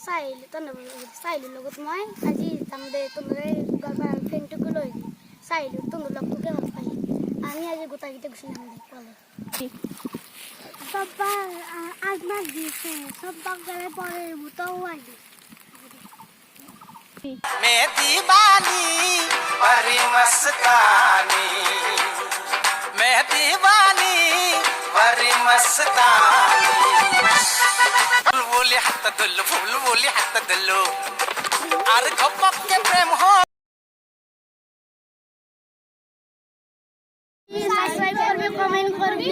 চাইলিৰ লগত মই আজি যাম দে তোমরে ফ্রেন্ডটোকে লৈ চাইলো তোমর লগটোকে ভাল পাই আমি আজি গোটাকেইটা গুচি যাম দে কলে সব্বা আজমাস দিছে সব্বা গলে পরে ভূতও আইছে मैं दीवानी बड़ी मस्तानी मैं दीवानी बड़ी मस्तानी फूल बोली हाथ दुल्लो अरे खपक के प्रेम हो সাবস্ক্রাইব করবে কমেন্ট করবি